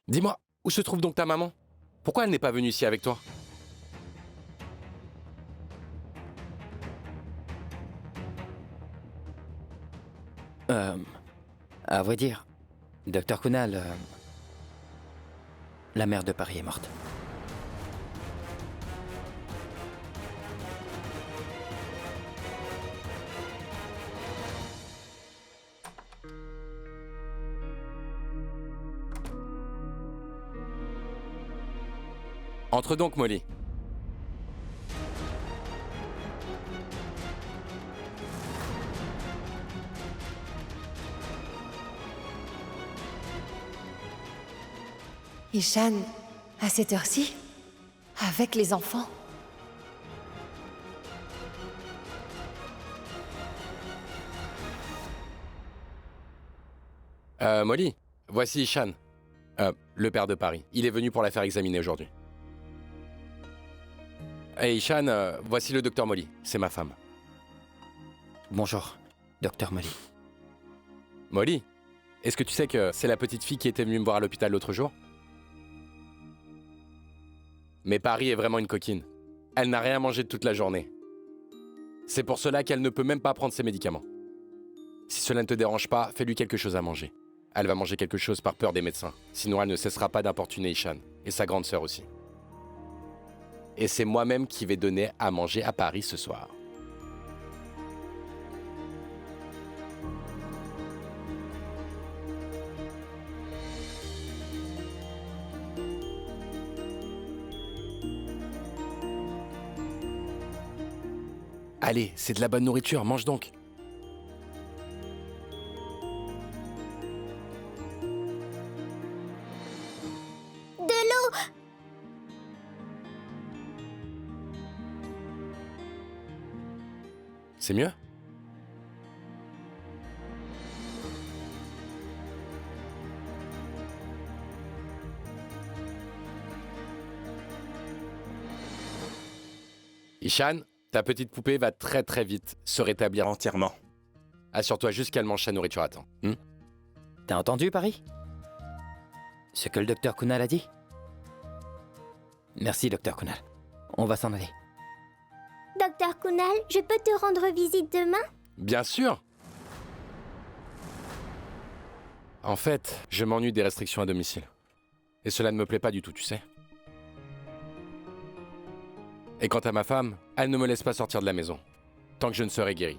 Dis-moi, où se trouve donc ta maman? Pourquoi elle n'est pas venue ici avec toi? Euh, à vrai dire, Docteur Kunal, la mère de Paris est morte. Entre donc, Molly. Ishan, à cette heure-ci? Avec les enfants? Molly, voici Ishan, le père de Paris. Il est venu pour la faire examiner aujourd'hui. Et Ishan, voici le docteur Molly. C'est ma femme. Bonjour, Docteur Molly. Molly, est-ce que tu sais que c'est la petite fille qui était venue me voir à l'hôpital l'autre jour? Mais Paris est vraiment une coquine. Elle n'a rien mangé de toute la journée. C'est pour cela qu'elle ne peut même pas prendre ses médicaments. Si cela ne te dérange pas, fais-lui quelque chose à manger. Elle va manger quelque chose par peur des médecins. Sinon, elle ne cessera pas d'importuner Ishan. Et sa grande sœur aussi. Et c'est moi-même qui vais donner à manger à Paris ce soir. Allez, c'est de la bonne nourriture, mange donc. De l'eau! C'est mieux? Ishan, ta petite poupée va très très vite se rétablir entièrement. Assure-toi juste qu'elle mange sa nourriture à temps. T'as entendu, Paris? Ce que le Docteur Kunal a dit? Merci, Docteur Kunal. On va s'en aller. Docteur Kunal, je peux te rendre visite demain? Bien sûr! En fait, je m'ennuie des restrictions à domicile. Et cela ne me plaît pas du tout, tu sais. Et quant à ma femme, elle ne me laisse pas sortir de la maison, tant que je ne serai guéri.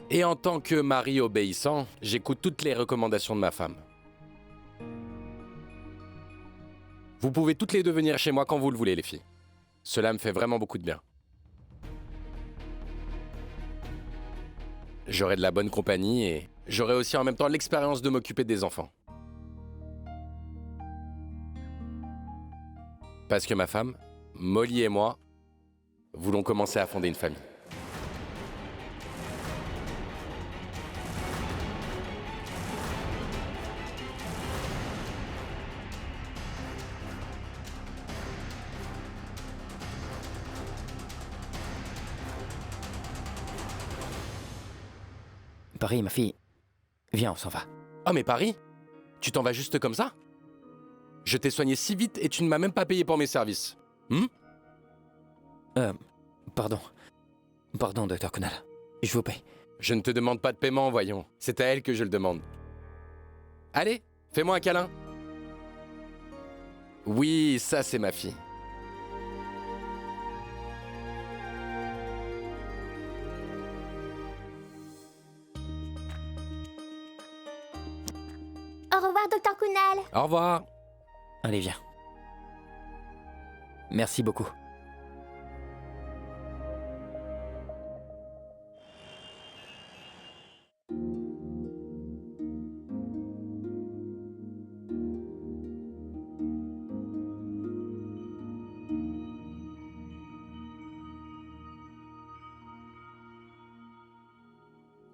Et en tant que mari obéissant, j'écoute toutes les recommandations de ma femme. Vous pouvez toutes les deux venir chez moi quand vous le voulez, les filles. Cela me fait vraiment beaucoup de bien. J'aurai de la bonne compagnie et j'aurai aussi en même temps l'expérience de m'occuper des enfants. Parce que ma femme, Molly et moi, voulons commencer à fonder une famille. Paris, ma fille. Viens, on s'en va. Oh mais Paris, tu t'en vas juste comme ça? Je t'ai soigné si vite et tu ne m'as même pas payé pour mes services. Pardon. Pardon, Docteur Kunal. Je vous paye. Je ne te demande pas de paiement, voyons. C'est à elle que je le demande. Allez, fais-moi un câlin. Oui, ça c'est ma fille. Au revoir, Docteur Kunal. Au revoir. Allez, viens. Merci beaucoup.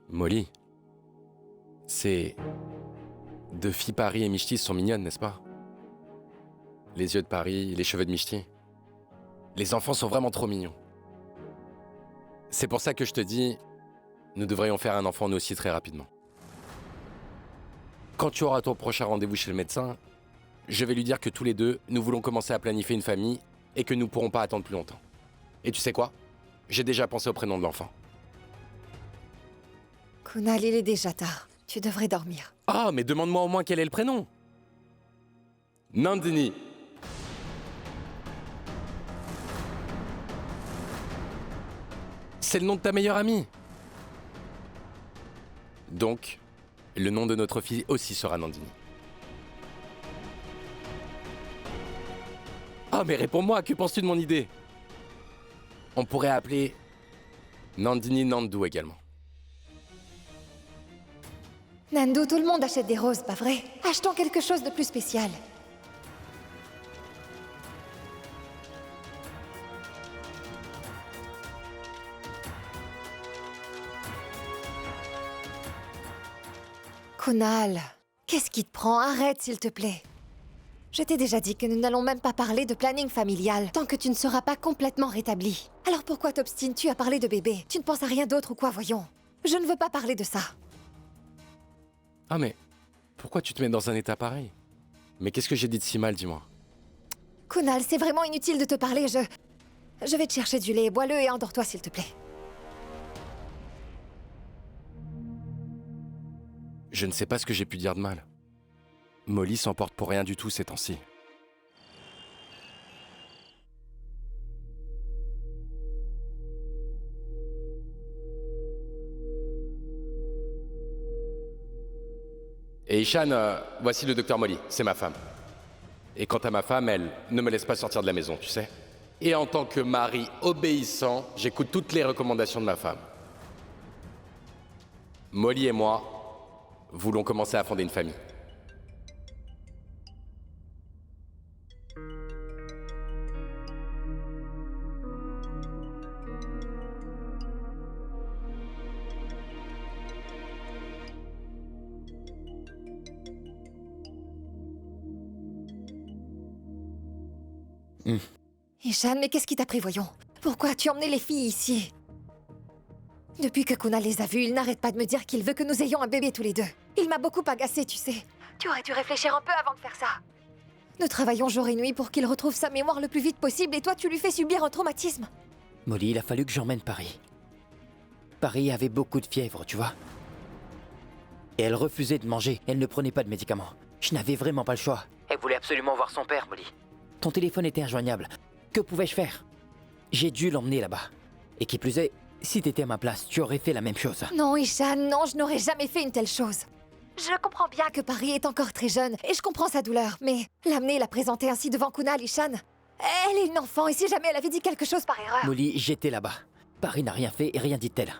Molly, ces deux filles Paris et Mishti sont mignonnes, n'est-ce pas? Les yeux de Paris, les cheveux de Mishti. Les enfants sont vraiment trop mignons. C'est pour ça que je te dis, nous devrions faire un enfant nous aussi très rapidement. Quand tu auras ton prochain rendez-vous chez le médecin, je vais lui dire que tous les deux, nous voulons commencer à planifier une famille et que nous ne pourrons pas attendre plus longtemps. Et tu sais quoi? J'ai déjà pensé au prénom de l'enfant. Kunal, il est déjà tard. Tu devrais dormir. Ah, mais demande-moi au moins quel est le prénom. Nandini. C'est le nom de ta meilleure amie. Donc, le nom de notre fille aussi sera Nandini. Ah, mais réponds-moi, que penses-tu de mon idée? On pourrait appeler Nandini Nandu également. Nandu, tout le monde achète des roses, pas vrai? Achetons quelque chose de plus spécial. Kunal, qu'est-ce qui te prend? Arrête, s'il te plaît. Je t'ai déjà dit que nous n'allons même pas parler de planning familial tant que tu ne seras pas complètement rétabli. Alors pourquoi t'obstines-tu à parler de bébé? Tu ne penses à rien d'autre ou quoi, voyons? Je ne veux pas parler de ça. Ah, mais pourquoi tu te mets dans un état pareil? Mais qu'est-ce que j'ai dit de si mal, dis-moi? Kunal, c'est vraiment inutile de te parler, Je vais te chercher du lait, bois-le et endors-toi, s'il te plaît. Je ne sais pas ce que j'ai pu dire de mal. Molly s'emporte pour rien du tout ces temps-ci. Et Ishan, voici le docteur Molly, c'est ma femme. Et quant à ma femme, elle ne me laisse pas sortir de la maison, tu sais. Et en tant que mari obéissant, j'écoute toutes les recommandations de ma femme. Molly et moi voulons commencer à fonder une famille. Ishan, mais qu'est-ce qui t'a pris, voyons? Pourquoi as-tu emmené les filles ici? Depuis que Kunal les a vues, il n'arrête pas de me dire qu'il veut que nous ayons un bébé tous les deux. Il m'a beaucoup agacée, tu sais. Tu aurais dû réfléchir un peu avant de faire ça. Nous travaillons jour et nuit pour qu'il retrouve sa mémoire le plus vite possible et toi, tu lui fais subir un traumatisme. Molly, il a fallu que j'emmène Paris. Paris avait beaucoup de fièvre, tu vois. Et elle refusait de manger, elle ne prenait pas de médicaments. Je n'avais vraiment pas le choix. Elle voulait absolument voir son père, Molly. Ton téléphone était injoignable. Que pouvais-je faire? J'ai dû l'emmener là-bas. Et qui plus est, si t'étais à ma place, tu aurais fait la même chose. Non, Ishan, non, je n'aurais jamais fait une telle chose. Je comprends bien que Paris est encore très jeune et je comprends sa douleur, mais l'amener et la présenter ainsi devant Kunal, Ishan, elle est une enfant et si jamais elle avait dit quelque chose par erreur... Molly, j'étais là-bas. Paris n'a rien fait et rien dit tel.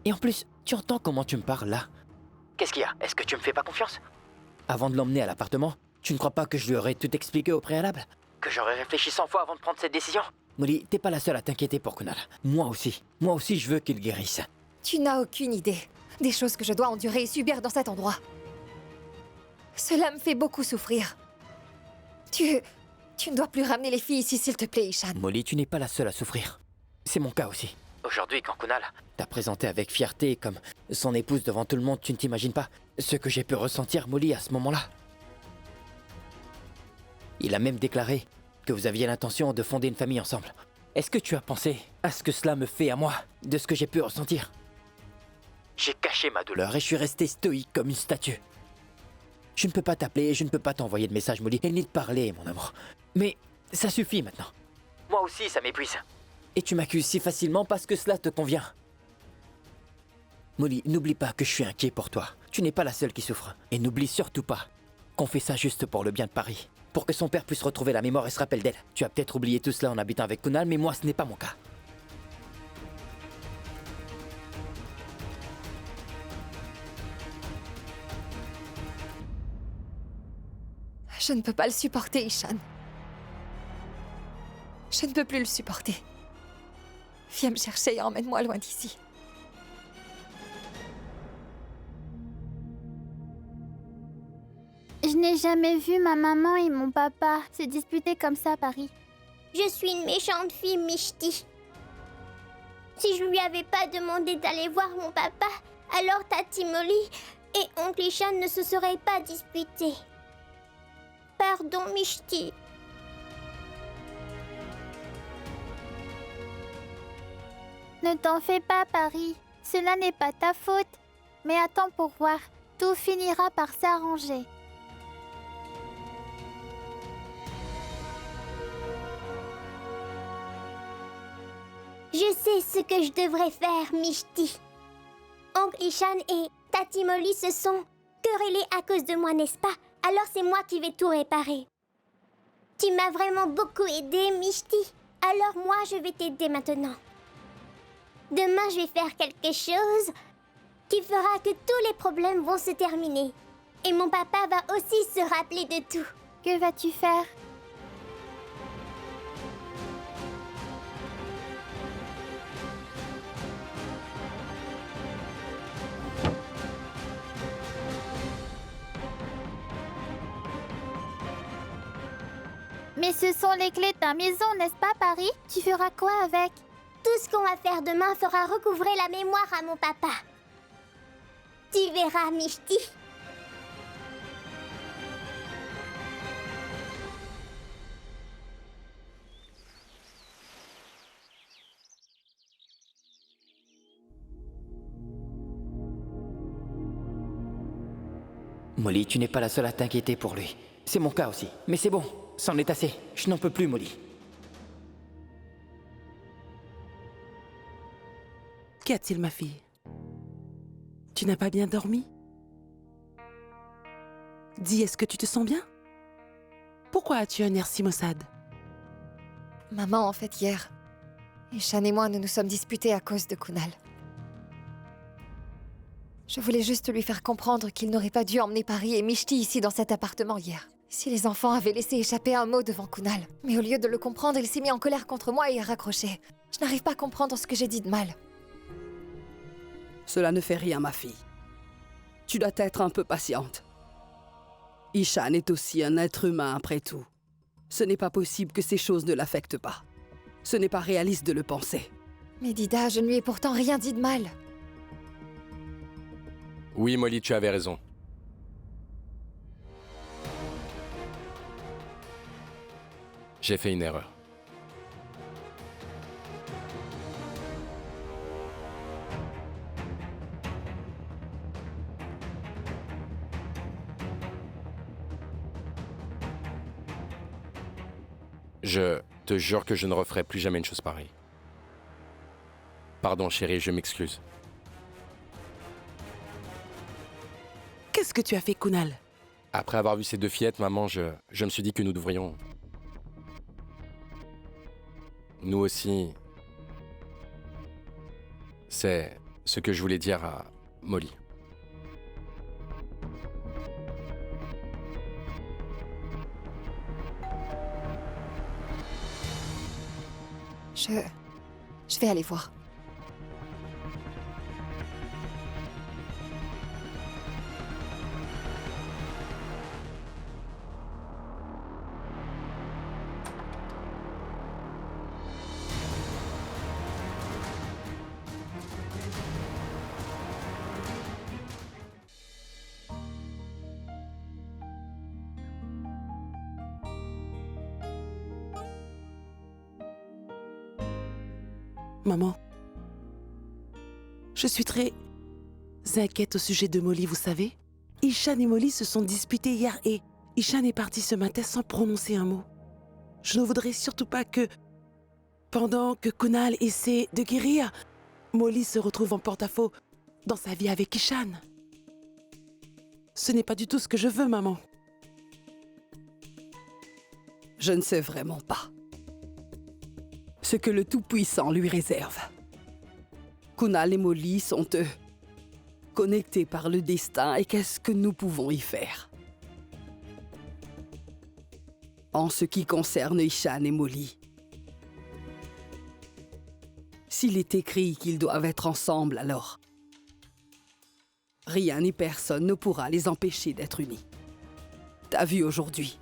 Et en plus, tu entends comment tu me parles là? Qu'est-ce qu'il y a? Est-ce que tu me fais pas confiance? Avant de l'emmener à l'appartement, tu ne crois pas que je lui aurais tout expliqué au préalable? Que j'aurais réfléchi 100 fois avant de prendre cette décision? Molly, t'es pas la seule à t'inquiéter pour Kunal. Moi aussi. Moi aussi, je veux qu'il guérisse. Tu n'as aucune idée des choses que je dois endurer et subir dans cet endroit. Cela me fait beaucoup souffrir. Tu ne dois plus ramener les filles ici, s'il te plaît, Ishan. Molly, tu n'es pas la seule à souffrir. C'est mon cas aussi. Aujourd'hui, quand Kunal t'a présenté avec fierté comme son épouse devant tout le monde, tu ne t'imagines pas ce que j'ai pu ressentir, Molly, à ce moment-là. Il a même déclaré que vous aviez l'intention de fonder une famille ensemble. Est-ce que tu as pensé à ce que cela me fait à moi, de ce que j'ai pu ressentir? J'ai caché ma douleur et je suis resté stoïque comme une statue. Je ne peux pas t'appeler, je ne peux pas t'envoyer de message, Molly, et ni te parler, mon amour. Mais ça suffit maintenant. Moi aussi, ça m'épuise. Et tu m'accuses si facilement parce que cela te convient. Molly, n'oublie pas que je suis inquiet pour toi. Tu n'es pas la seule qui souffre. Et n'oublie surtout pas qu'on fait ça juste pour le bien de Paris. Pour que son père puisse retrouver la mémoire et se rappelle d'elle. Tu as peut-être oublié tout cela en habitant avec Kunal, mais moi, ce n'est pas mon cas. Je ne peux pas le supporter, Ishan. Je ne peux plus le supporter. Viens me chercher et emmène-moi loin d'ici. Je n'ai jamais vu ma maman et mon papa se disputer comme ça à Paris. Je suis une méchante fille, Mishti. Si je lui avais pas demandé d'aller voir mon papa, alors Tati Molly Et oncle Ishan ne se serait pas disputé. Pardon, Mishti. Ne t'en fais pas, Paris. Cela n'est pas ta faute. Mais attends pour voir. Tout finira par s'arranger. Je sais ce que je devrais faire, Mishti. Oncle Ishan et Tati Molly se sont querellés à cause de moi, n'est-ce pas? Alors c'est moi qui vais tout réparer. Tu m'as vraiment beaucoup aidé, Mishti. Alors moi, je vais t'aider maintenant. Demain, je vais faire quelque chose qui fera que tous les problèmes vont se terminer. Et mon papa va aussi se rappeler de tout. Que vas-tu faire? Mais ce sont les clés de ta maison, n'est-ce pas, Paris? Tu feras quoi avec? Tout ce qu'on va faire demain fera recouvrer la mémoire à mon papa. Tu verras, Mishti. Molly, tu n'es pas la seule à t'inquiéter pour lui. C'est mon cas aussi. Mais c'est bon, c'en est assez. Je n'en peux plus, Molly. Qu'y a-t-il, ma fille? Tu n'as pas bien dormi? Dis, est-ce que tu te sens bien? Pourquoi as-tu un air si maussade? Maman, en fait, hier, Ishan et moi, nous nous sommes disputés à cause de Kunal. Je voulais juste lui faire comprendre qu'il n'aurait pas dû emmener Paris et Mishti ici dans cet appartement hier. Si les enfants avaient laissé échapper un mot devant Kunal. Mais au lieu de le comprendre, il s'est mis en colère contre moi et a raccroché. Je n'arrive pas à comprendre ce que j'ai dit de mal. Cela ne fait rien, ma fille. Tu dois être un peu patiente. Ishan est aussi un être humain après tout. Ce n'est pas possible que ces choses ne l'affectent pas. Ce n'est pas réaliste de le penser. Mais Dida, je ne lui ai pourtant rien dit de mal. Oui, Molly, tu avais raison. J'ai fait une erreur. Je te jure que je ne referai plus jamais une chose pareille. Pardon, chérie, je m'excuse. Qu'est-ce que tu as fait, Kunal? Après avoir vu ces deux fillettes, maman, je me suis dit que nous devrions... Nous aussi... C'est ce que je voulais dire à Molly. Je vais aller voir. Maman, je suis très inquiète au sujet de Molly, vous savez. Ishan et Molly se sont disputés hier et Ishan est parti ce matin sans prononcer un mot. Je ne voudrais surtout pas que, pendant que Kunal essaie de guérir, Molly se retrouve en porte-à-faux dans sa vie avec Ishan. Ce n'est pas du tout ce que je veux, maman. Je ne sais vraiment pas ce que le Tout-Puissant lui réserve. Kunal et Molly sont eux, connectés par le destin, et qu'est-ce que nous pouvons y faire? En ce qui concerne Ishan et Molly, s'il est écrit qu'ils doivent être ensemble, alors rien ni personne ne pourra les empêcher d'être unis. T'as vu aujourd'hui,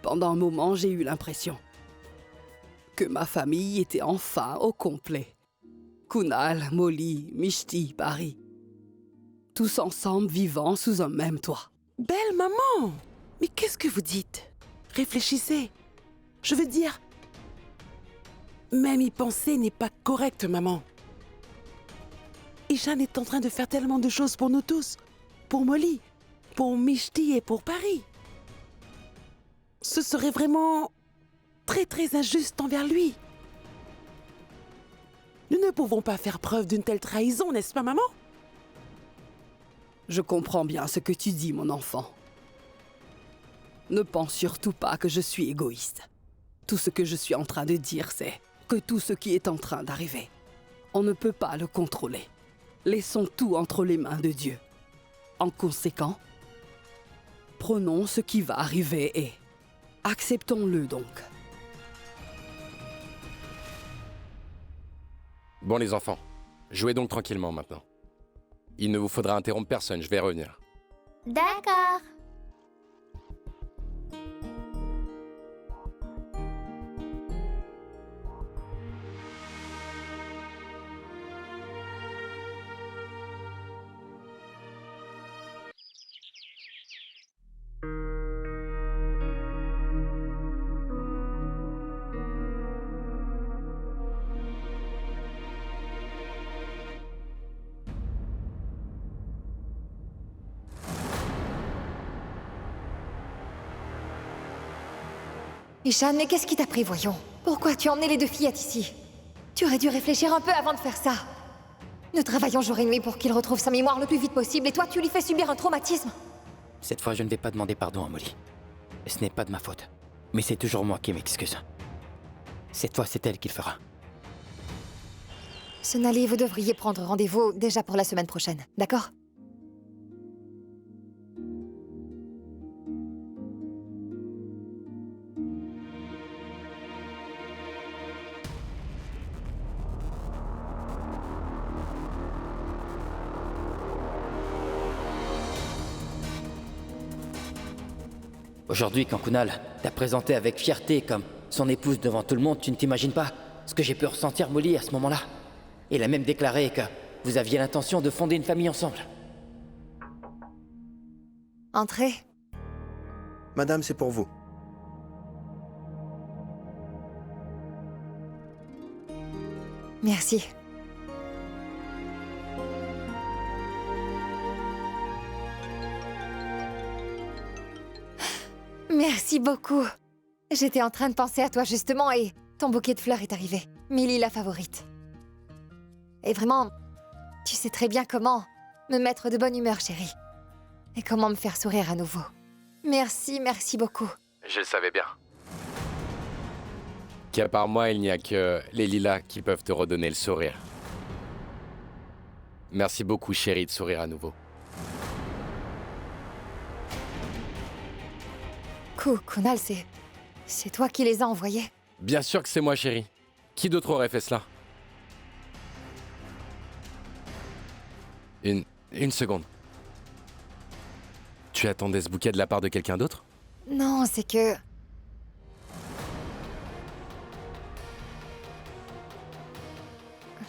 pendant un moment, j'ai eu l'impression que ma famille était enfin au complet. Kunal, Molly, Mishti, Paris. tous ensemble vivant sous un même toit. Belle maman! Mais qu'est-ce que vous dites? Réfléchissez. Je veux dire, même y penser n'est pas correct, maman. Ishan est en train de faire tellement de choses pour nous tous. Pour Molly, pour Mishti et pour Paris. Ce serait vraiment très très injuste envers lui. Nous ne pouvons pas faire preuve d'une telle trahison, n'est-ce pas, maman? Je comprends bien ce que tu dis, mon enfant. Ne pense surtout pas que je suis égoïste. Tout ce que je suis en train de dire, c'est que tout ce qui est en train d'arriver, on ne peut pas le contrôler. Laissons tout entre les mains de Dieu. En conséquent, prenons ce qui va arriver et acceptons-le donc. Bon les enfants, jouez donc tranquillement maintenant. Il ne vous faudra interrompre personne, je vais revenir. D'accord. Ishan, mais qu'est-ce qui t'a pris, voyons? Pourquoi tu as emmené les deux fillettes ici? Tu aurais dû réfléchir un peu avant de faire ça. Nous travaillons jour et nuit pour qu'il retrouve sa mémoire le plus vite possible et toi, tu lui fais subir un traumatisme. Cette fois, je ne vais pas demander pardon à Molly. Ce n'est pas de ma faute. Mais c'est toujours moi qui m'excuse. Cette fois, c'est elle qui le fera. Sonali, vous devriez prendre rendez-vous déjà pour la semaine prochaine, d'accord? Aujourd'hui, quand Kunal t'a présenté avec fierté comme son épouse devant tout le monde, tu ne t'imagines pas ce que j'ai pu ressentir, Molly, à ce moment-là. Il a même déclaré que vous aviez l'intention de fonder une famille ensemble. Entrez. Madame, c'est pour vous. Merci. Merci beaucoup. J'étais en train de penser à toi justement et ton bouquet de fleurs est arrivé. Millie, la favorite. Et vraiment, tu sais très bien comment me mettre de bonne humeur, chérie. Et comment me faire sourire à nouveau. Merci, merci beaucoup. Je le savais bien. Qu'à part moi, il n'y a que les lilas qui peuvent te redonner le sourire. Merci beaucoup, chérie, de sourire à nouveau. Kunal, c'est toi qui les as envoyés? Bien sûr que c'est moi, chérie. Qui d'autre aurait fait cela? Une seconde. Tu attendais ce bouquet de la part de quelqu'un d'autre? Non, c'est que...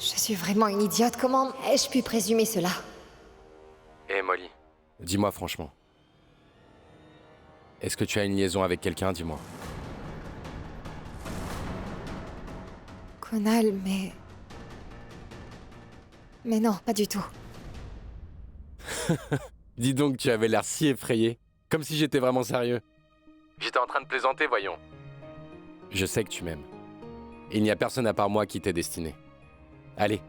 Je suis vraiment une idiote. Comment ai-je pu présumer cela? Hé, Molly, dis-moi franchement. Est-ce que tu as une liaison avec quelqu'un, dis-moi? Kunal, mais non, pas du tout. Dis donc, tu avais l'air si effrayé. Comme si j'étais vraiment sérieux. J'étais en train de plaisanter, voyons. Je sais que tu m'aimes. Il n'y a personne à part moi qui t'est destiné. Allez,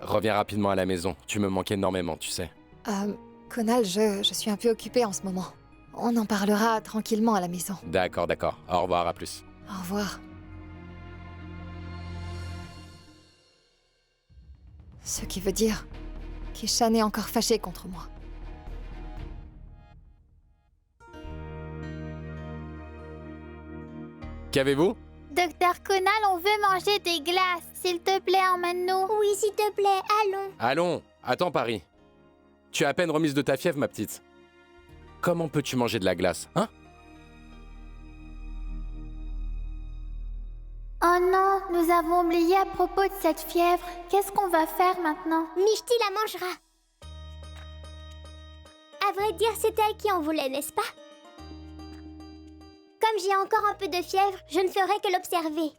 reviens rapidement à la maison. Tu me manques énormément, tu sais. Kunal, je suis un peu occupée en ce moment. On en parlera tranquillement à la maison. D'accord, d'accord. Au revoir, à plus. Au revoir. Ce qui veut dire qu'Ishan est encore fâché contre moi. Qu'avez-vous? Docteur Kunal, on veut manger des glaces. S'il te plaît, emmène-nous. Oui, s'il te plaît, allons. Allons, attends, Paris. Tu es à peine remise de ta fièvre, ma petite. Comment peux-tu manger de la glace, hein? Oh non, nous avons oublié à propos de cette fièvre. Qu'est-ce qu'on va faire maintenant? Mishti la mangera. À vrai dire, c'est elle qui en voulait, n'est-ce pas? Comme j'ai encore un peu de fièvre, je ne ferai que l'observer.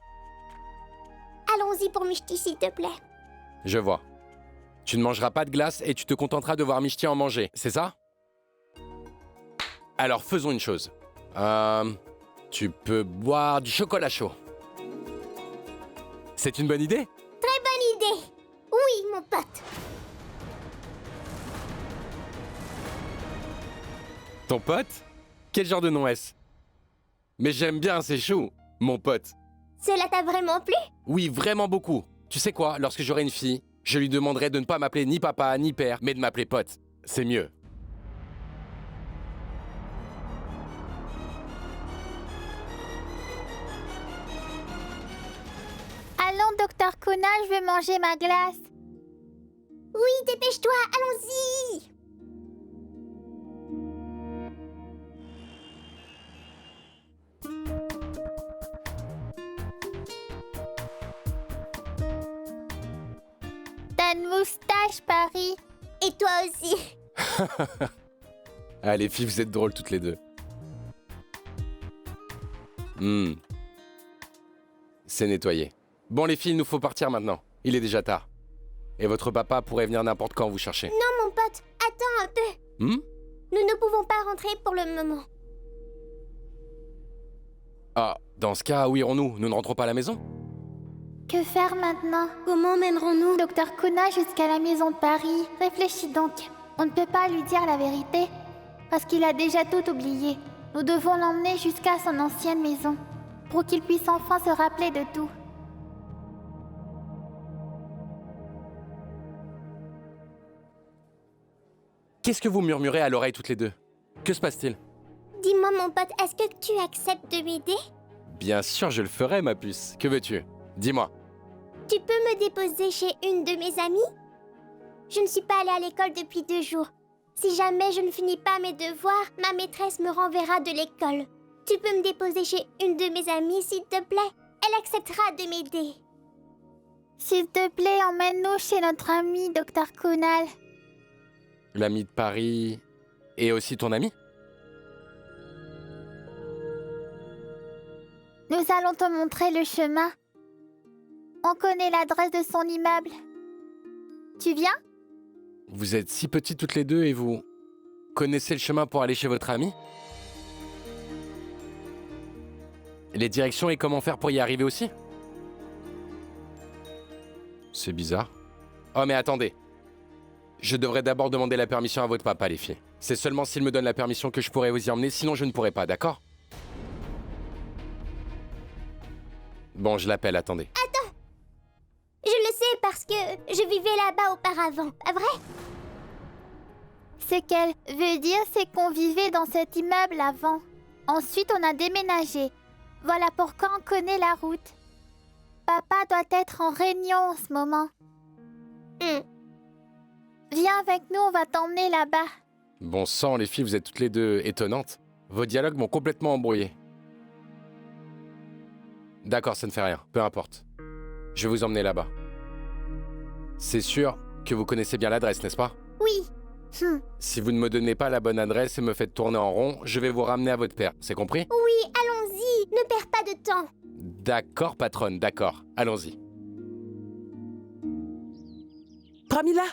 Allons-y pour Mishti, s'il te plaît. Je vois. Tu ne mangeras pas de glace et tu te contenteras de voir Mishti en manger, c'est ça? Alors faisons une chose. Tu peux boire du chocolat chaud. C'est une bonne idée? Très bonne idée. Oui, mon pote. Ton pote? Quel genre de nom est-ce? Mais j'aime bien, c'est chou, mon pote. Cela t'a vraiment plu? Oui, vraiment beaucoup. Tu sais quoi, lorsque j'aurai une fille, je lui demanderai de ne pas m'appeler ni papa, ni père, mais de m'appeler pote. C'est mieux. Allons, docteur Kuna, je veux manger ma glace. Oui, dépêche-toi, allons-y. T'as une moustache, Paris. Et toi aussi. Ah, les filles, vous êtes drôles toutes les deux. C'est nettoyé. Bon, les filles, il nous faut partir maintenant. Il est déjà tard. Et votre papa pourrait venir n'importe quand vous chercher. Non, mon pote, attends un peu. Nous ne pouvons pas rentrer pour le moment. Ah, dans ce cas, où irons-nous? Nous ne rentrons pas à la maison? Que faire maintenant? Comment mènerons-nous? Docteur Kuna jusqu'à la maison de Paris. Réfléchis donc. On ne peut pas lui dire la vérité. Parce qu'il a déjà tout oublié. Nous devons l'emmener jusqu'à son ancienne maison. Pour qu'il puisse enfin se rappeler de tout. Qu'est-ce que vous murmurez à l'oreille toutes les deux? Que se passe-t-il? Dis-moi, mon pote, est-ce que tu acceptes de m'aider? Bien sûr, je le ferai, ma puce. Que veux-tu? Dis-moi. Tu peux me déposer chez une de mes amies? Je ne suis pas allée à l'école depuis 2 jours. Si jamais je ne finis pas mes devoirs, ma maîtresse me renverra de l'école. Tu peux me déposer chez une de mes amies, s'il te plaît? Elle acceptera de m'aider. S'il te plaît, emmène-nous chez notre ami, docteur Kunal. L'ami de Paris... Et aussi ton ami? Nous allons te montrer le chemin. On connaît l'adresse de son immeuble. Tu viens? Vous êtes si petits toutes les deux et vous... connaissez le chemin pour aller chez votre ami? Les directions et comment faire pour y arriver aussi? C'est bizarre. Oh mais attendez. Je devrais d'abord demander la permission à votre papa, les filles. C'est seulement s'il me donne la permission que je pourrai vous y emmener, sinon je ne pourrai pas, d'accord? Bon, je l'appelle, attendez. Attends! Je le sais parce que je vivais là-bas auparavant, pas vrai? Ce qu'elle veut dire, c'est qu'on vivait dans cet immeuble avant. Ensuite, on a déménagé. Voilà pourquoi on connaît la route. Papa doit être en réunion en ce moment. Viens avec nous, on va t'emmener là-bas. Bon sang, les filles, vous êtes toutes les deux étonnantes. Vos dialogues m'ont complètement embrouillé. D'accord, ça ne fait rien, peu importe. Je vais vous emmener là-bas. C'est sûr que vous connaissez bien l'adresse, n'est-ce pas? Oui. Si vous ne me donnez pas la bonne adresse et me faites tourner en rond, je vais vous ramener à votre père, c'est compris? Oui, allons-y, ne perds pas de temps. D'accord, patronne, d'accord. Allons-y. Pramila,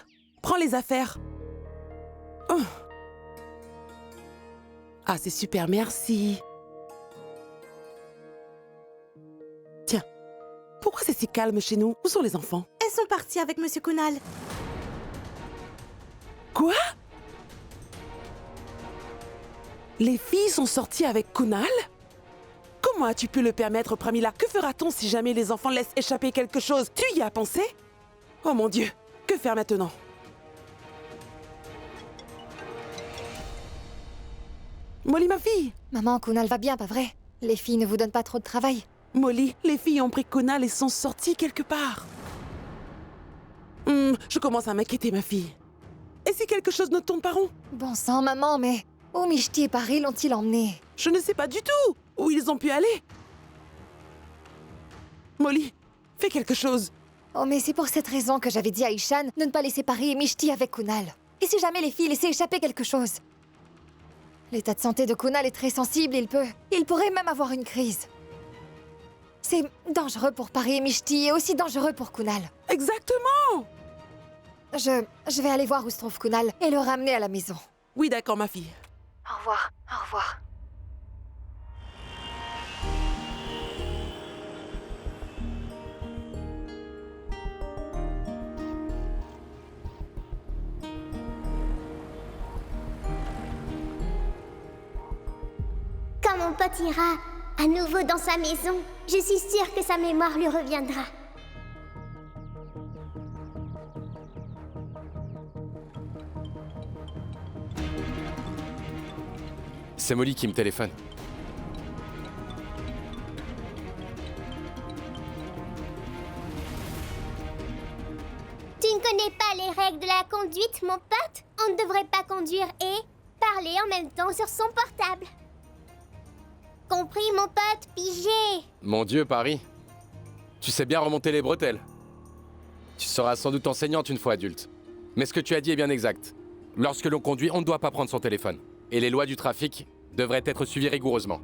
prends les affaires. Oh. Ah, c'est super, merci. Tiens, pourquoi c'est si calme chez nous? Où sont les enfants? Elles sont parties avec Monsieur Kunal. Quoi? Les filles sont sorties avec Kunal? Comment as-tu pu le permettre, Pramila? Que fera-t-on si jamais les enfants laissent échapper quelque chose? Tu y as pensé? Oh mon Dieu, que faire maintenant? Molly, ma fille! Maman, Kunal va bien, pas vrai? Les filles ne vous donnent pas trop de travail? Molly, les filles ont pris Kunal et sont sorties quelque part. Je commence à m'inquiéter, ma fille. Et si quelque chose ne tourne pas rond? Bon sang, maman, mais où Mishti et Paris l'ont-ils emmené? Je ne sais pas du tout où ils ont pu aller. Molly, fais quelque chose. Oh, mais c'est pour cette raison que j'avais dit à Ishan de ne pas laisser Paris et Mishti avec Kunal. Et si jamais les filles laissaient échapper quelque chose? L'état de santé de Kunal est très sensible, il pourrait même avoir une crise. C'est dangereux pour Pari et Mishti et aussi dangereux pour Kunal. Exactement! Je vais aller voir où se trouve Kunal et le ramener à la maison. Oui, d'accord, ma fille. Au revoir, au revoir. Quand mon pote ira à nouveau dans sa maison, je suis sûre que sa mémoire lui reviendra. C'est Molly qui me téléphone. Tu ne connais pas les règles de la conduite, mon pote? On ne devrait pas conduire et parler en même temps sur son portable. Compris, mon pote, pigé? Mon Dieu, Paris. Tu sais bien remonter les bretelles. Tu seras sans doute enseignante une fois adulte. Mais ce que tu as dit est bien exact. Lorsque l'on conduit, on ne doit pas prendre son téléphone. Et les lois du trafic devraient être suivies rigoureusement.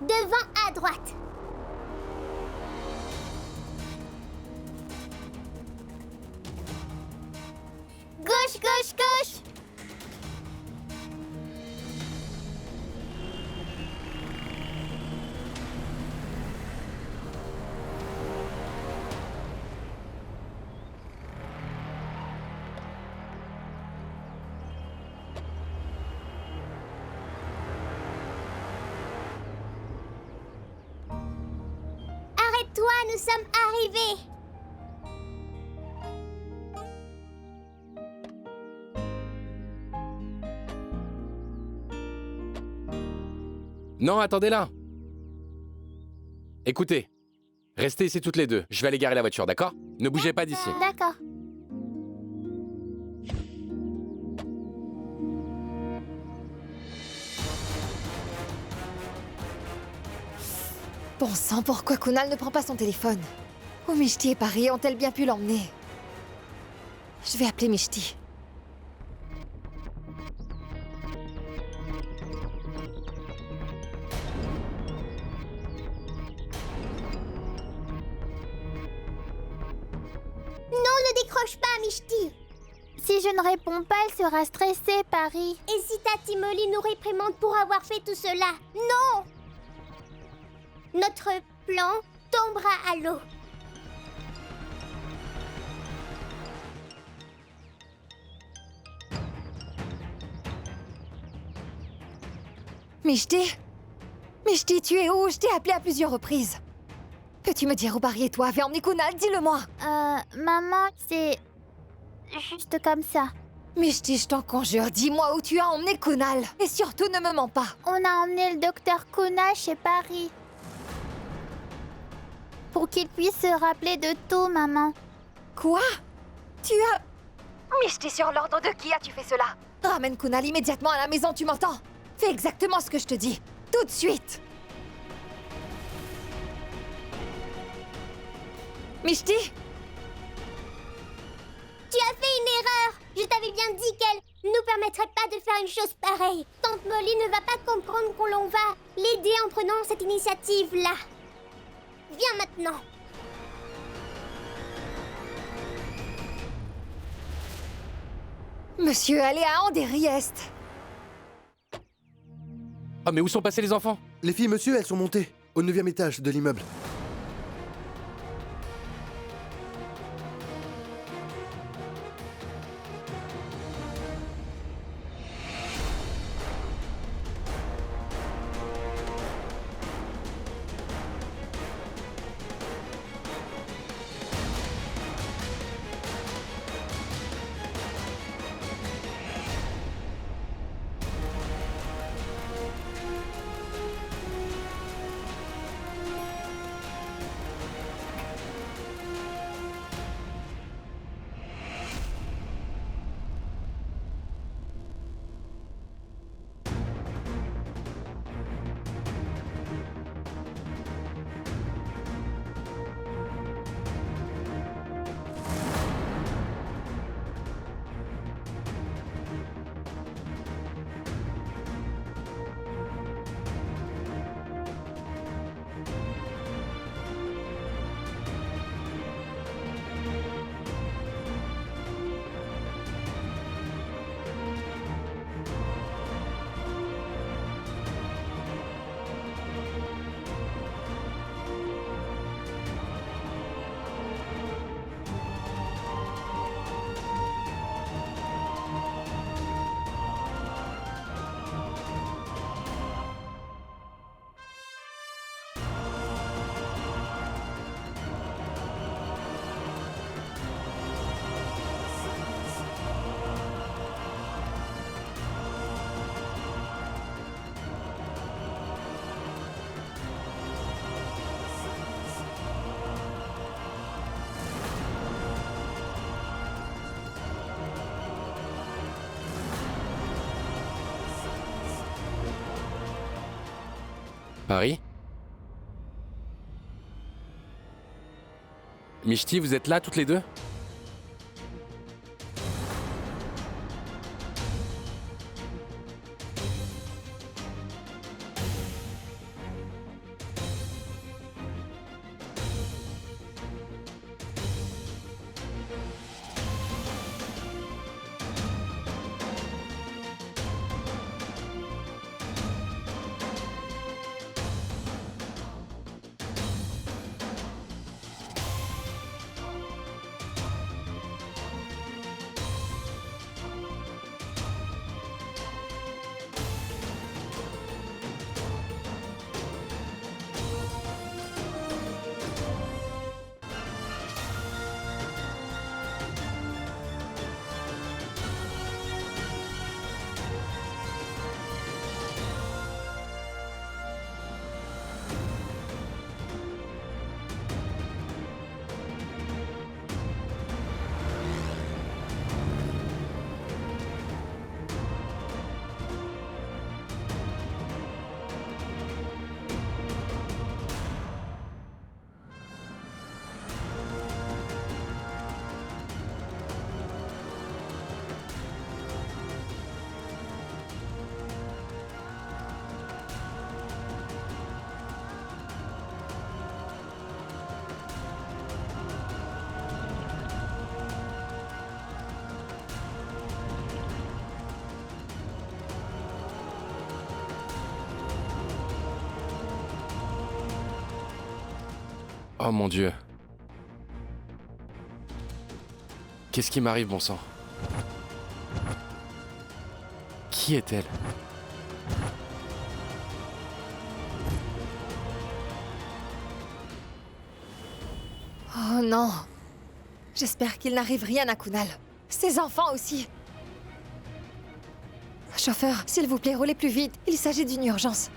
Devant à droite. Gauche, gauche, gauche. Arrête-toi, nous sommes arrivés. Non, attendez là. Écoutez, restez ici toutes les deux. Je vais aller garer la voiture, d'accord? Ne bougez pas d'ici. D'accord. Bon sang, pourquoi Kunal ne prend pas son téléphone? Où Mishti et Pari ont-elles bien pu l'emmener? Je vais appeler Mishti. Non, ne décroche pas, Mishti. Si je ne réponds pas, elle sera stressée, Paris. Et si Tati Molly nous réprimande pour avoir fait tout cela? Non! Notre plan tombera à l'eau. Mishti? Mishti, tu es où? Je t'ai appelé à plusieurs reprises. Peux-tu me dire où Pari et toi avez emmené Kunal? Dis-le-moi. Maman, c'est juste comme ça. Mishti, je t'en conjure, dis-moi où tu as emmené Kunal. Et surtout, ne me mens pas. On a emmené le docteur Kunal chez Paris. Pour qu'il puisse se rappeler de tout, maman. Quoi? Tu as... Mishti, sur l'ordre de qui as-tu fait cela? Ramène Kunal immédiatement à la maison, tu m'entends? Fais exactement ce que je te dis. Tout de suite. Mishti? Tu as fait une erreur. Je t'avais bien dit qu'elle nous permettrait pas de faire une chose pareille. Tante Molly ne va pas comprendre qu'on l'on va l'aider en prenant cette initiative-là. Viens maintenant. Monsieur, allez à Andéry Est. Ah, mais où sont passés les enfants? Les filles, monsieur, elles sont montées au 9e étage de l'immeuble. Paris? Mishti, vous êtes là toutes les deux? Oh mon Dieu. Qu'est-ce qui m'arrive, bon sang? Qui est-elle? Oh non. J'espère qu'il n'arrive rien à Kunal. Ses enfants aussi. Chauffeur, s'il vous plaît, roulez plus vite. Il s'agit d'une urgence.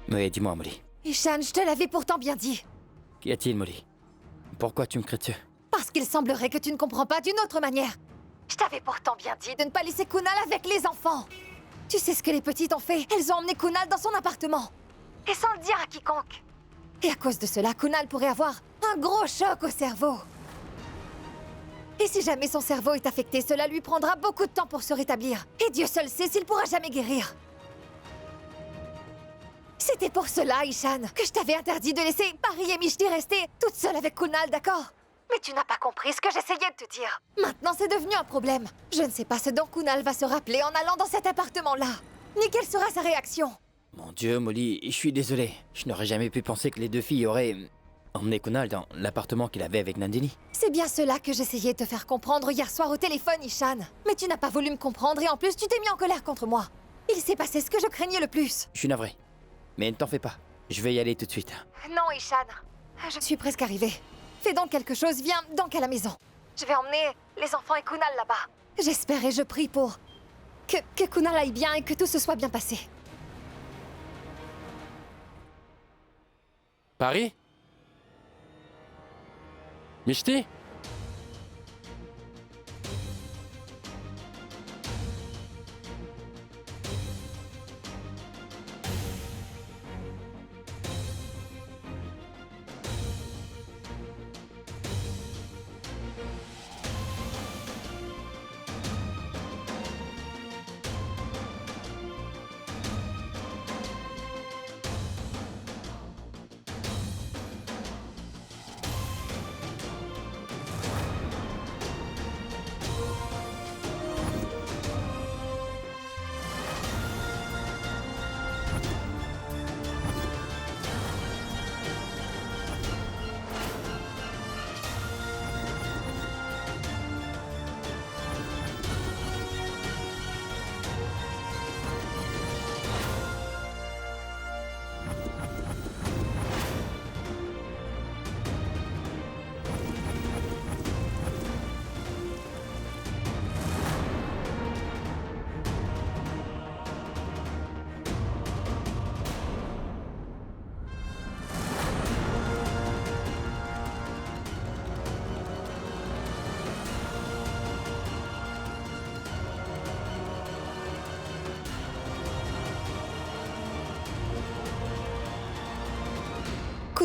Oui, dis-moi, Molly. Ishan, je te l'avais pourtant bien dit. Qu'y a-t-il, Molly? Pourquoi tu me cries dessus? Parce qu'il semblerait que tu ne comprends pas d'une autre manière. Je t'avais pourtant bien dit de ne pas laisser Kunal avec les enfants. Tu sais ce que les petites ont fait? Elles ont emmené Kunal dans son appartement. Et sans le dire à quiconque. Et à cause de cela, Kunal pourrait avoir un gros choc au cerveau. Et si jamais son cerveau est affecté, cela lui prendra beaucoup de temps pour se rétablir. Et Dieu seul sait s'il pourra jamais guérir. C'était pour cela, Ishan, que je t'avais interdit de laisser Paris et Mishti rester toutes seules avec Kunal, d'accord? Mais tu n'as pas compris ce que j'essayais de te dire. Maintenant, c'est devenu un problème. Je ne sais pas ce dont Kunal va se rappeler en allant dans cet appartement-là. Ni quelle sera sa réaction. Mon Dieu, Molly, je suis désolé. Je n'aurais jamais pu penser que les deux filles auraient emmené Kunal dans l'appartement qu'il avait avec Nandini. C'est bien cela que j'essayais de te faire comprendre hier soir au téléphone, Ishan. Mais tu n'as pas voulu me comprendre et en plus, tu t'es mis en colère contre moi. Il s'est passé ce que je craignais le plus. Je suis navré. Mais ne t'en fais pas. Je vais y aller tout de suite. Non, Ishan. Je suis presque arrivée. Fais donc quelque chose, viens donc à la maison. Je vais emmener les enfants et Kunal là-bas. J'espère et je prie pour que Kunal aille bien et que tout se soit bien passé. Paris? Mishti?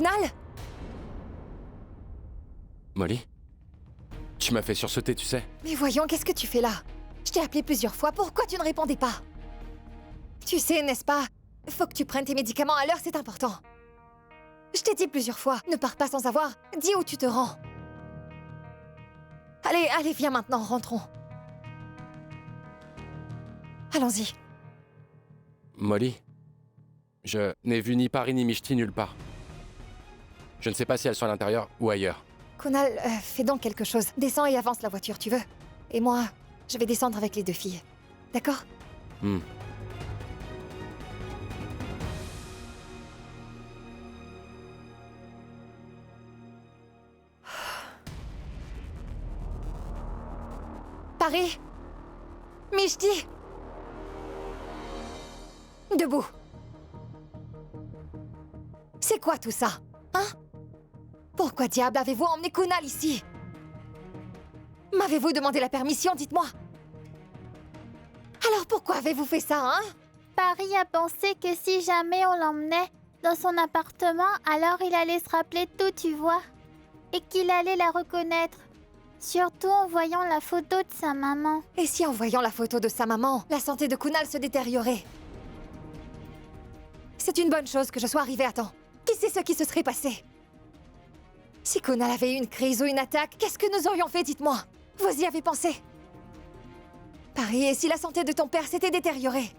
Kunal? Molly? Tu m'as fait sursauter, tu sais. Mais voyons, qu'est-ce que tu fais là? Je t'ai appelé plusieurs fois, pourquoi tu ne répondais pas? Tu sais, n'est-ce pas? Faut que tu prennes tes médicaments à l'heure, c'est important. Je t'ai dit plusieurs fois, ne pars pas sans savoir, dis où tu te rends. Allez, allez, viens maintenant, rentrons. Allons-y. Molly? Je n'ai vu ni Paris ni Mishti nulle part. Je ne sais pas si elles sont à l'intérieur ou ailleurs. Kunal, fais donc quelque chose. Descends et avance la voiture, tu veux? Et moi, je vais descendre avec les deux filles. D'accord? Paris? Mishti? Debout. C'est quoi tout ça? Hein? Pourquoi diable avez-vous emmené Kunal ici? M'avez-vous demandé la permission, dites-moi? Alors pourquoi avez-vous fait ça, hein? Paris a pensé que si jamais on l'emmenait dans son appartement, alors il allait se rappeler tout, tu vois. Et qu'il allait la reconnaître. Surtout en voyant la photo de sa maman. Et si en voyant la photo de sa maman, la santé de Kunal se détériorait? C'est une bonne chose que je sois arrivée à temps. Qui sait ce qui se serait passé? Si Kunal avait eu une crise ou une attaque, qu'est-ce que nous aurions fait, dites-moi? Vous y avez pensé? Paris, et si la santé de ton père s'était détériorée?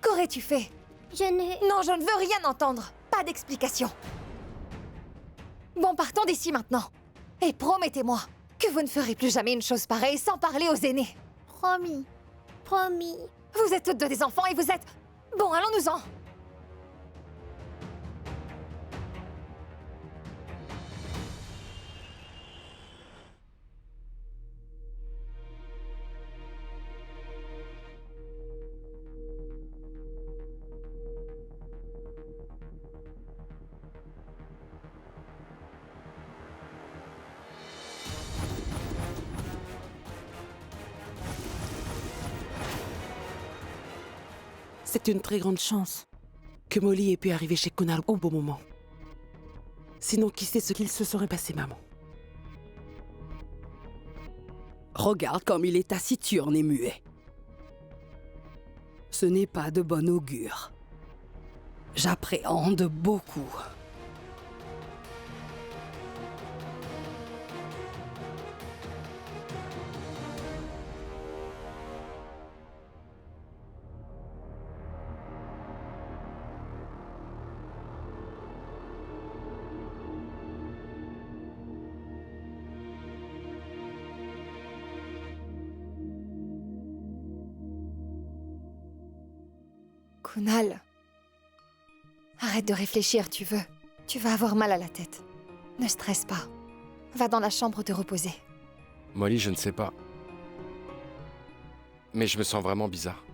Qu'aurais-tu fait? Je ne... Non, je ne veux rien entendre. Pas d'explication. Bon, partons d'ici maintenant. Et promettez-moi que vous ne ferez plus jamais une chose pareille sans parler aux aînés. Promis. Promis. Vous êtes toutes deux des enfants et vous êtes... Bon, allons-nous-en. C'est une très grande chance que Molly ait pu arriver chez Kunal au bon moment. Sinon, qui sait ce qu'il se serait passé, maman? Regarde comme il est taciturne et muet. Ce n'est pas de bon augure. J'appréhende beaucoup. Kunal, arrête de réfléchir, tu veux. Tu vas avoir mal à la tête. Ne stresse pas. Va dans la chambre te reposer. Molly, je ne sais pas. Mais je me sens vraiment bizarre.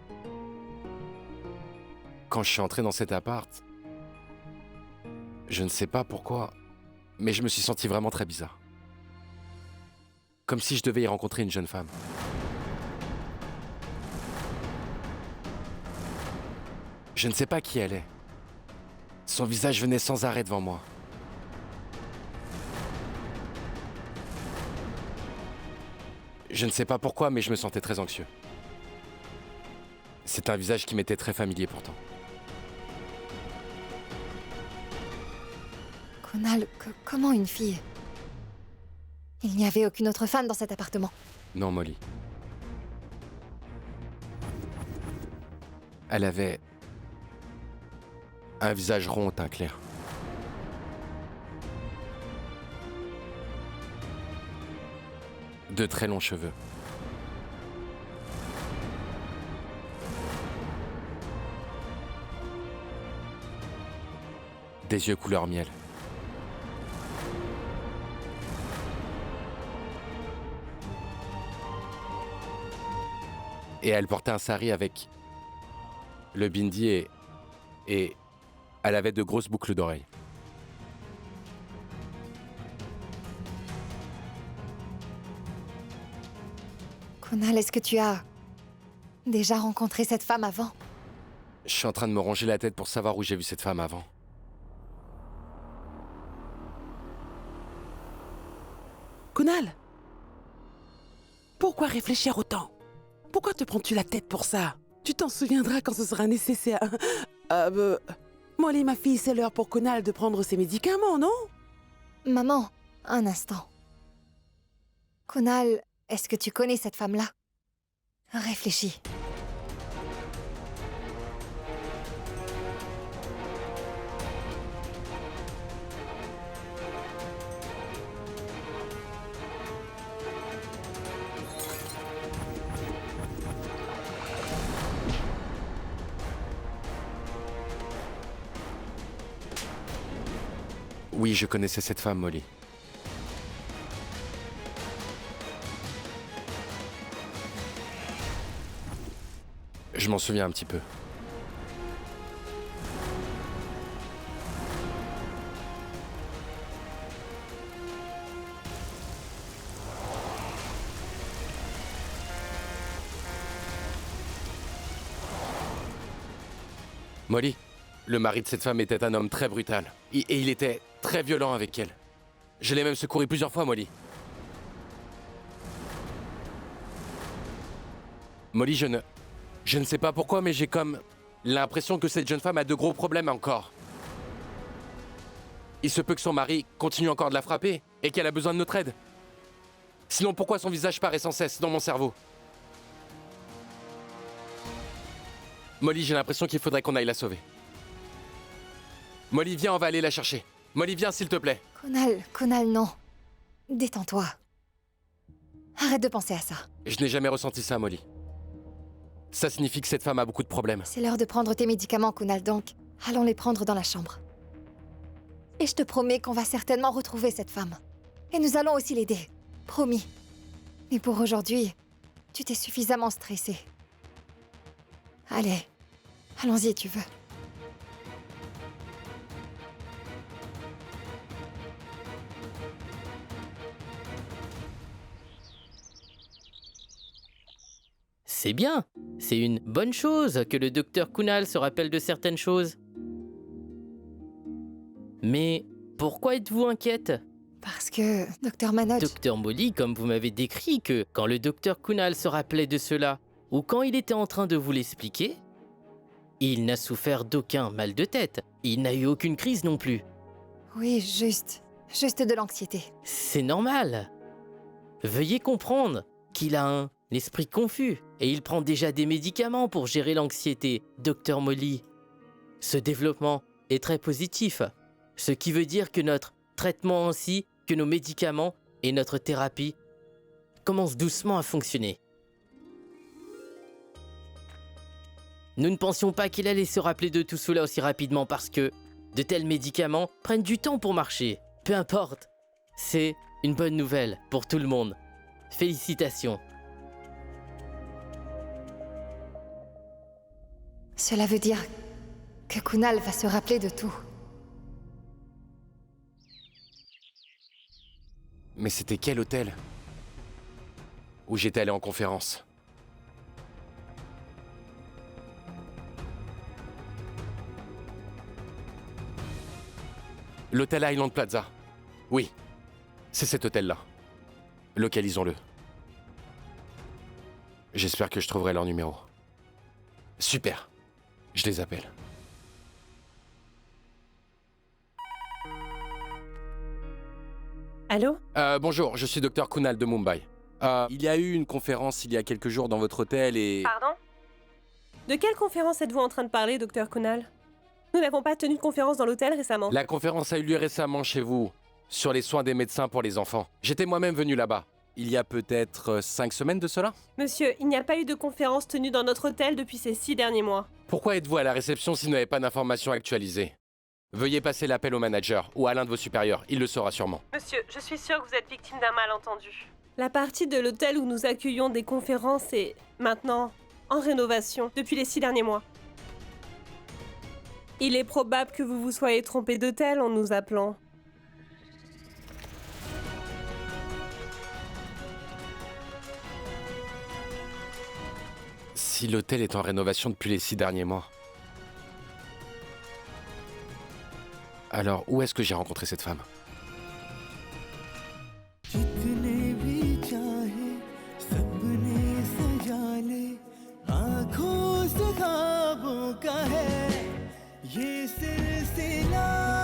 Quand je suis entré dans cet appart, je ne sais pas pourquoi, mais je me suis senti vraiment très bizarre. Comme si je devais y rencontrer une jeune femme. Je ne sais pas qui elle est. Son visage venait sans arrêt devant moi. Je ne sais pas pourquoi, mais je me sentais très anxieux. C'est un visage qui m'était très familier pourtant. Kunal, comment une fille? Il n'y avait aucune autre femme dans cet appartement. Non, Molly. Elle avait un visage rond au teint clair. De très longs cheveux. Des yeux couleur miel. Et elle portait un sari avec le bindi et elle avait de grosses boucles d'oreilles. Kunal, est-ce que tu as déjà rencontré cette femme avant? Je suis en train de me ronger la tête pour savoir où j'ai vu cette femme avant. Kunal, pourquoi réfléchir autant? Pourquoi te prends-tu la tête pour ça? Tu t'en souviendras quand ce sera nécessaire. Molly, ma fille, c'est l'heure pour Kunal de prendre ses médicaments, non? Maman, un instant. Kunal, est-ce que tu connais cette femme-là? Réfléchis. Oui, je connaissais cette femme, Molly. Je m'en souviens un petit peu. Molly, le mari de cette femme était un homme très brutal. Et il était très violent avec elle. Je l'ai même secouru plusieurs fois, Molly. Molly, je ne sais pas pourquoi, mais j'ai comme l'impression que cette jeune femme a de gros problèmes encore. Il se peut que son mari continue encore de la frapper et qu'elle a besoin de notre aide. Sinon, pourquoi son visage paraît sans cesse dans mon cerveau? Molly, j'ai l'impression qu'il faudrait qu'on aille la sauver. Molly, viens, on va aller la chercher. Molly, viens, s'il te plaît. Kunal, non. Détends-toi. Arrête de penser à ça. Je n'ai jamais ressenti ça, Molly. Ça signifie que cette femme a beaucoup de problèmes. C'est l'heure de prendre tes médicaments, Kunal, donc allons les prendre dans la chambre. Et je te promets qu'on va certainement retrouver cette femme. Et nous allons aussi l'aider. Promis. Mais pour aujourd'hui, tu t'es suffisamment stressé. Allez, allons-y, tu veux. C'est bien, c'est une bonne chose que le docteur Kunal se rappelle de certaines choses. Mais pourquoi êtes-vous inquiète? Parce que, Docteur Manoj... Docteur Molly, comme vous m'avez décrit que quand le docteur Kunal se rappelait de cela, ou quand il était en train de vous l'expliquer, il n'a souffert d'aucun mal de tête. Il n'a eu aucune crise non plus. Oui, juste de l'anxiété. C'est normal. Veuillez comprendre qu'il a un esprit confus et il prend déjà des médicaments pour gérer l'anxiété, Docteur Molly. Ce développement est très positif, ce qui veut dire que notre traitement ainsi que nos médicaments et notre thérapie commencent doucement à fonctionner. Nous ne pensions pas qu'il allait se rappeler de tout cela aussi rapidement parce que de tels médicaments prennent du temps pour marcher. Peu importe, c'est une bonne nouvelle pour tout le monde. Félicitations. Cela veut dire que Kunal va se rappeler de tout. Mais c'était quel hôtel où j'étais allé en conférence? L'hôtel Highland Plaza. Oui, c'est cet hôtel-là. Localisons-le. J'espère que je trouverai leur numéro. Super. Je les appelle. Allô? Bonjour, je suis Dr Kunal de Mumbai. Il y a eu une conférence il y a quelques jours dans votre hôtel et... Pardon? De quelle conférence êtes-vous en train de parler, Dr Kunal? Nous n'avons pas tenu de conférence dans l'hôtel récemment. La conférence a eu lieu récemment chez vous, sur les soins des médecins pour les enfants. J'étais moi-même venu là-bas, il y a peut-être 5 semaines de cela. Monsieur, il n'y a pas eu de conférence tenue dans notre hôtel depuis ces 6 derniers mois. Pourquoi êtes-vous à la réception si vous n'avez pas d'informations actualisées? Veuillez passer l'appel au manager ou à l'un de vos supérieurs, il le saura sûrement. Monsieur, je suis sûre que vous êtes victime d'un malentendu. La partie de l'hôtel où nous accueillons des conférences est maintenant en rénovation depuis les 6 derniers mois. Il est probable que vous vous soyez trompé d'hôtel en nous appelant. Si l'hôtel est en rénovation depuis les 6 derniers mois, alors où est-ce que j'ai rencontré cette femme? आँखों से ख्वाबों का है ये सिलसिला